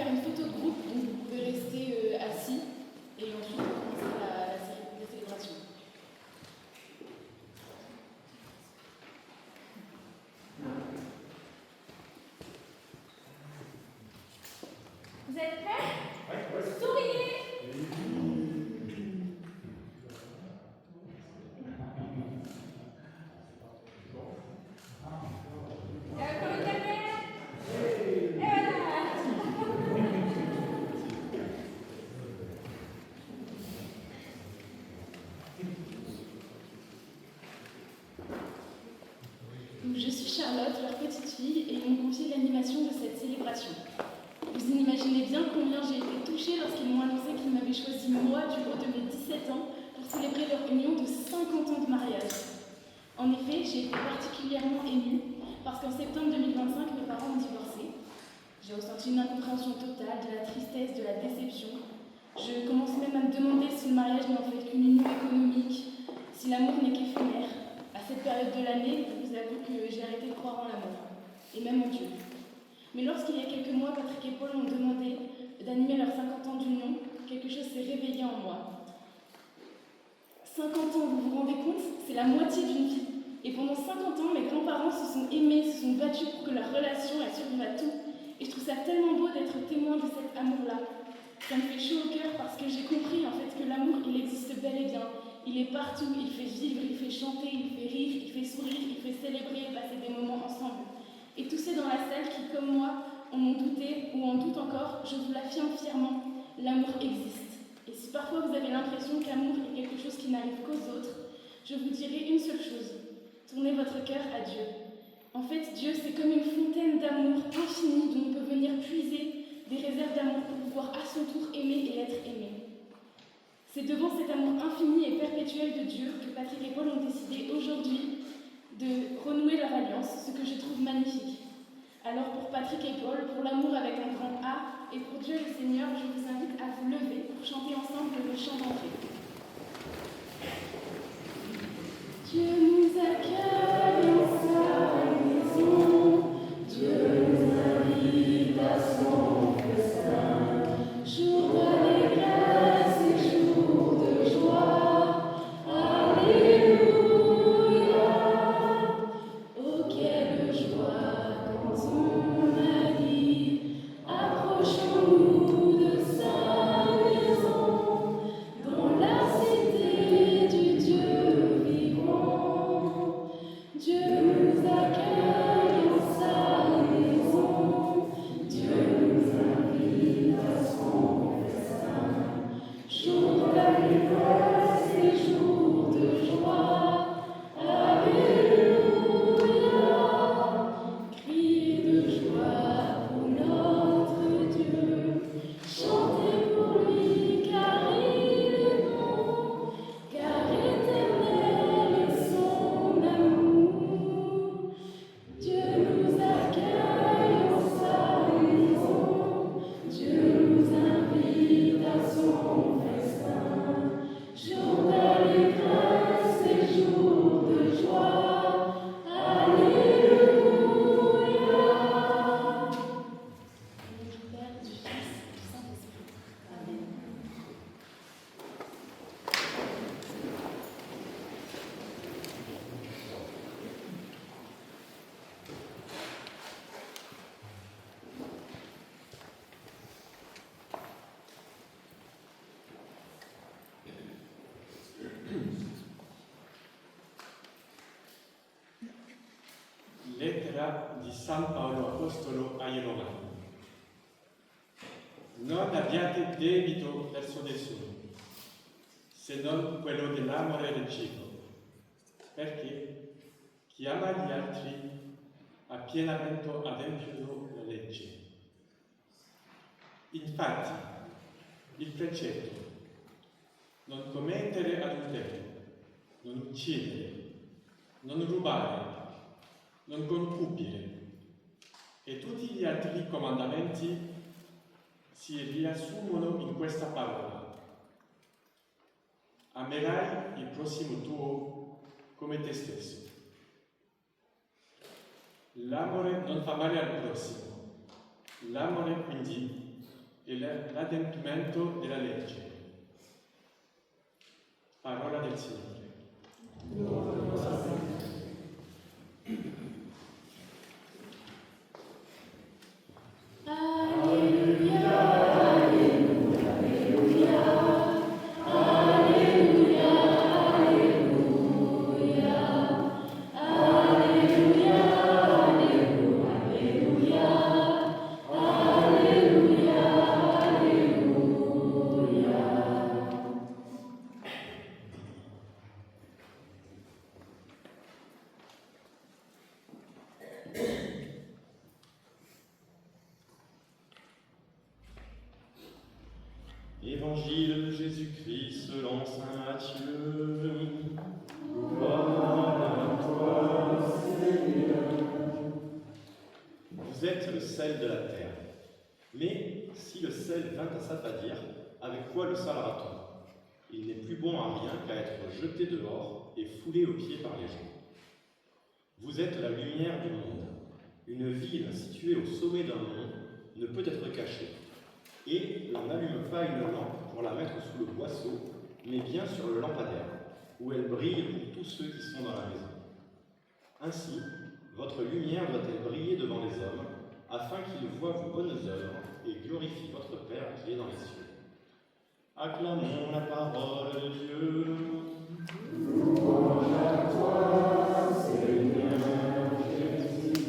faire une photo de groupe, donc vous pouvez rester assis et ensuite commencer la célébration. Vous êtes prêts? Ouais. Souriez! Encore une dernière? Et voilà! Donc, je suis Charlotte, leur petite fille, et ils m'ont confié l'animation de cette célébration. Vous imaginez bien combien j'ai été touchée lorsqu'ils m'ont annoncé qu'ils m'avaient choisi moi du haut de mes 17 ans pour célébrer leur union de 50 ans de mariage. En effet, j'ai été particulièrement émue parce qu'en septembre 2025, mes parents ont divorcé. J'ai ressenti une incompréhension totale, de la tristesse, de la déception. Je commence même à me demander si le mariage n'est en fait qu'une union économique, si l'amour n'est qu'éphémère. À cette période de l'année, je vous avoue que j'ai arrêté de croire en l'amour, et même en Dieu. Mais lorsqu'il y a quelques mois, Patrick et Paul m'ont demandé d'animer leurs 50 ans d'union, quelque chose s'est réveillé en moi. 50 ans, vous vous rendez compte? C'est la moitié d'une vie. Et pendant 50 ans, mes grands-parents se sont aimés, se sont battus pour que leur relation elle survive à tout. Et je trouve ça tellement beau d'être témoin de cet amour-là. Ça me fait chaud au cœur parce que j'ai compris en fait que l'amour, il existe bel et bien. Il est partout, il fait vivre, il fait chanter, il fait rire, il fait sourire, il fait célébrer et passer des moments ensemble. Et tous ceux dans la salle qui, comme moi, en ont douté ou en doutent encore, je vous l'affirme fièrement, l'amour existe. Et si parfois vous avez l'impression qu'amour est quelque chose qui n'arrive qu'aux autres, je vous dirai une seule chose, tournez votre cœur à Dieu. En fait, Dieu, c'est comme une fontaine d'amour infinie dont on peut venir puiser des réserves d'amour pour pouvoir à son tour aimer et être aimé. C'est devant cet amour infini et perpétuel de Dieu que Patrick et Paul ont décidé aujourd'hui de renouer leur alliance, ce que je trouve magnifique. Alors pour Patrick et Paul, pour l'amour avec un grand A, et pour Dieu le Seigneur, je vous invite à vous lever pour chanter ensemble le chant d'entrée. Dieu nous accueille en sa maison, Dieu nous invite à son festin, jour d'allégresse et jour de joie. Alléluia. Oh quelle joie quand on a dit, approchons-nous de sa maison, dans la cité du Dieu vivant. Dieu nous accueille en sa maison, Dieu nous invite à son festin, jour d'allégresse et jour de joie. Alléluia. Criez de joie pour notre Dieu, chantez pour lui car il est bon, car éternel est son amour. Dieu nous accueille en sa maison, Dieu nous invite à son festin, jour d'allégresse et jour de joie. Alléluia. Au nom du Père, du Fils et du Saint-Esprit. Amen. Lettera di San Paolo Apostolo ai Romani. Non abbiate debito verso nessuno, se non quello dell'amore reciproco, perché chi ama gli altri ha pienamente adempiuto la legge. Infatti, il precetto, non commettere adulterio, non uccidere, non rubare, non concupire e tutti gli altri comandamenti si riassumono in questa parola: amerai il prossimo tuo come te stesso. L'amore non fa male al prossimo, l'amore quindi e l'adempimento della legge. Parola del Signore. Évangile de Jésus-Christ selon saint Matthieu. Gloire à toi, Seigneur. Vous êtes le sel de la terre. Mais si le sel vint à s'affadir, avec quoi le salera-t-on? Il n'est plus bon à rien qu'à être jeté dehors et foulé aux pieds par les gens. Vous êtes la lumière du monde. Une ville située au sommet d'un mont ne peut être cachée. Et l'on n'allume pas une lampe pour la mettre sous le boisseau, mais bien sur le lampadaire, où elle brille pour tous ceux qui sont dans la maison. Ainsi, votre lumière doit-elle briller devant les hommes, afin qu'ils voient vos bonnes œuvres et glorifient votre Père qui est dans les cieux. Acclamons la parole de Dieu. Louange à toi, Seigneur Jésus.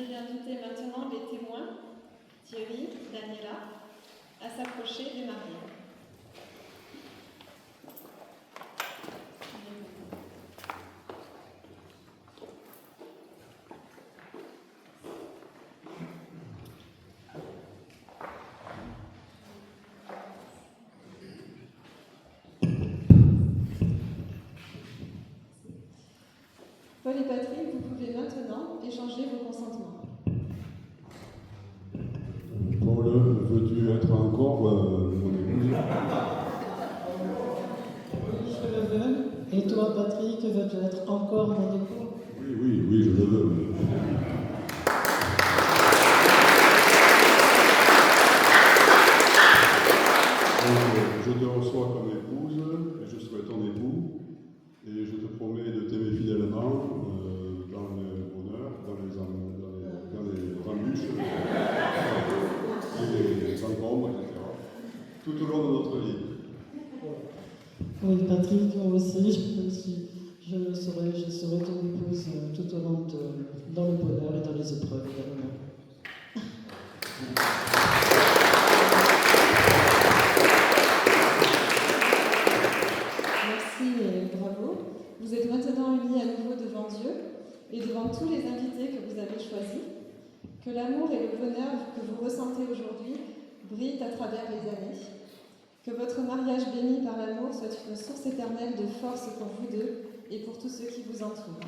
vais inviter maintenant les témoins, Thierry, Daniela, à s'approcher des mariés. Paul et Patrick, vous pouvez maintenant échanger vos consentements. Paul, veux-tu être encore mon épouse? Je le veux. Et toi, Patrick, veux-tu être encore mon époux? Oui, je le veux. Je te reçois comme épouse et je serai ton époux. Et je te promets de t'aimer fidèlement dans le bonheur, dans les embûches, les encombres, etc. Tout au long de notre vie. Oui, Patrick, moi aussi, je serai ton épouse tout au long dans le bonheur et dans les épreuves également. Merci et bravo. Vous êtes maintenant unis à nouveau devant Dieu et devant tous les invités que vous avez choisis. Que l'amour et le bonheur que vous ressentez aujourd'hui brillent à travers les années. Que votre mariage béni par l'amour soit une source éternelle de force pour vous deux et pour tous ceux qui vous entourent.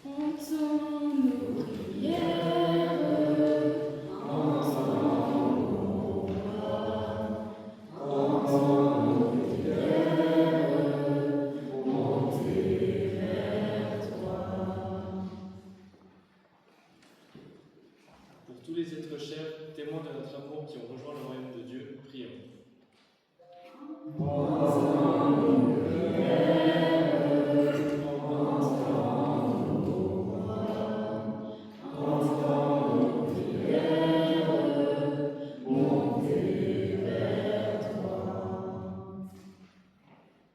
Entends nos prières, entends nos voix, entends nos prières, montez vers toi. Pour tous les êtres chers, témoins de notre amour qui ont rejoint le royaume de Dieu, prions. Entends nos prières,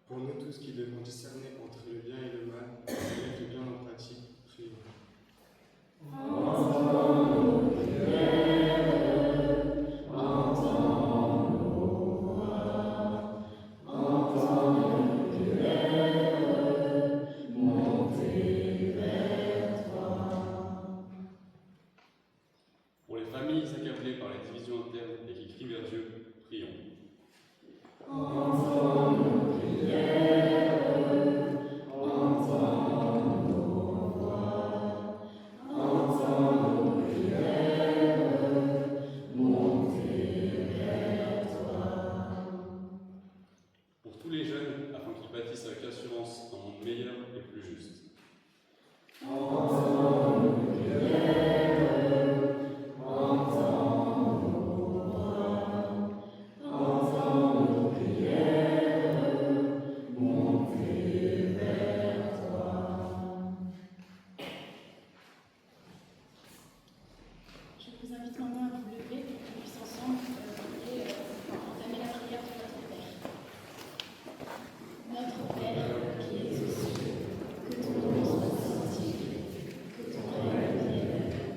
Pour nous tous qui devons discerner entre le bien et le mal, et mettre le bien en pratique, prions. entends nos prières, entends nos voix, entends nos prières, montez vers toi. Pour les familles accablées par les divisions internes et qui crient vers Dieu, prions. Entends nos prières, entends nos voix, entends nos prières, montez vers toi. Pour tous les jeunes, afin qu'ils bâtissent avec assurance un monde meilleur et plus juste. Entends nos prières, entends nos voix, entends nos prières, montez vers toi. Je vous invite maintenant à vous lever pour qu'on puisse ensemble entamer la prière de notre Père. Notre Père qui es aux cieux, que ton nom soit sanctifié, que ton règne vienne,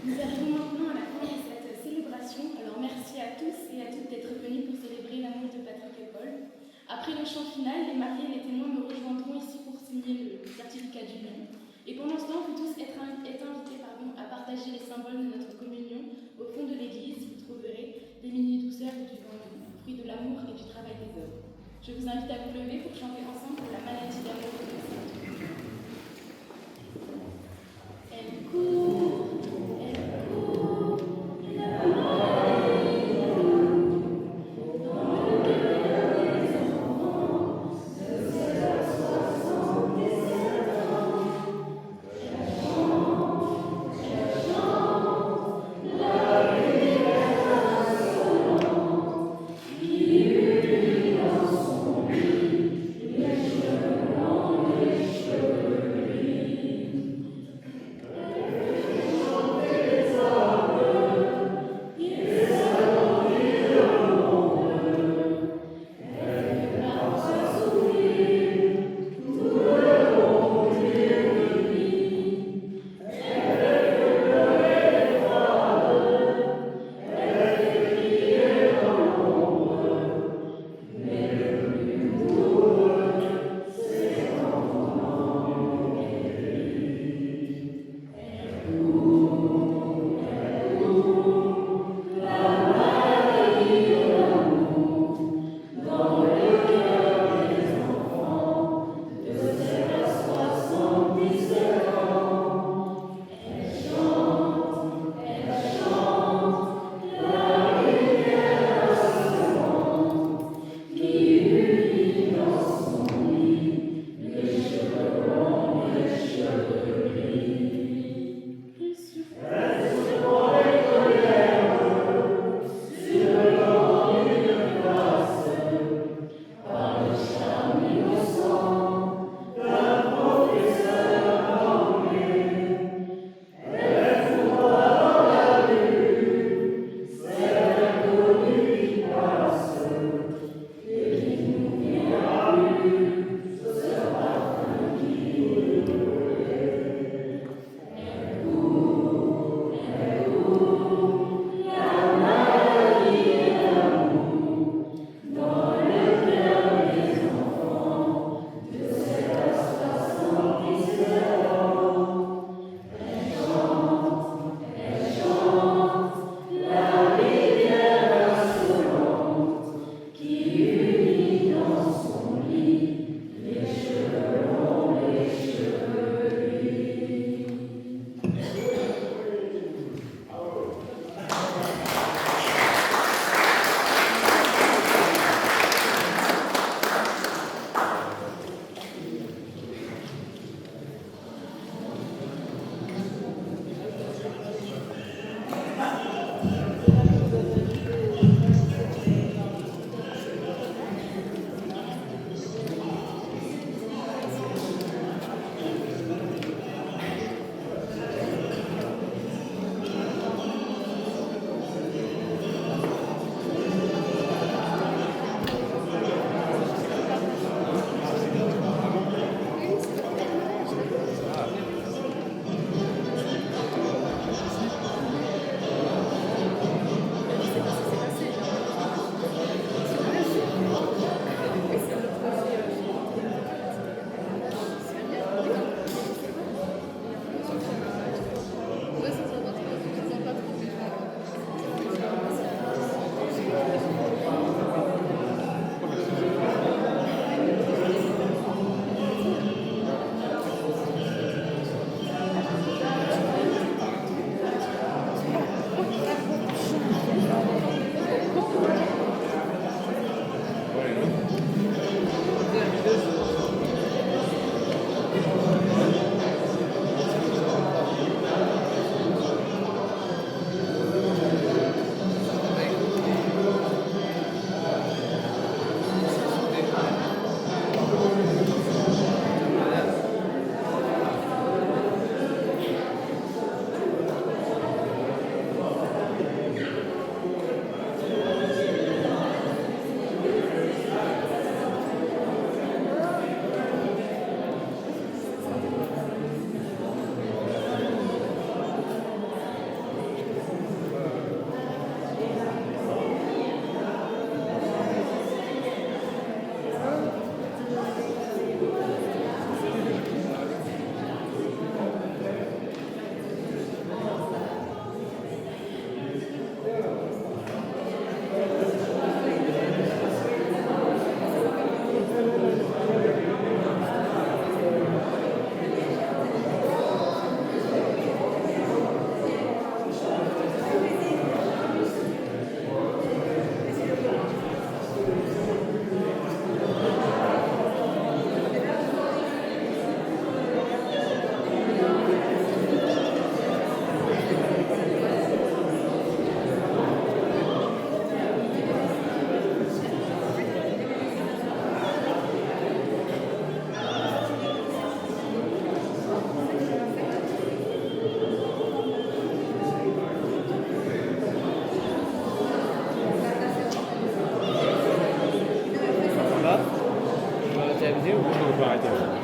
Nous arrivons maintenant à la fin de cette célébration, alors merci à tous et à toutes d'être venus pour célébrer l'amour de Patrick et Paul. Après le chant final, les mariés et les témoins me rejoindront ici pour signer le certificat d'union. Et pendant ce temps, vous tous êtes invités à partager les symboles de notre communion au fond de l'église. Vous trouverez des mini-douceurs du fruit de l'amour et du travail des hommes. Je vous invite à vous lever pour chanter ensemble la maladie d'amour de Sainte. Elle court, la maladie d'amour dans le cœur des enfants de 7 à 77 ans. Elle chante la lumière insolente qui brille dans son lit, les cheveux longs. faut arrêter.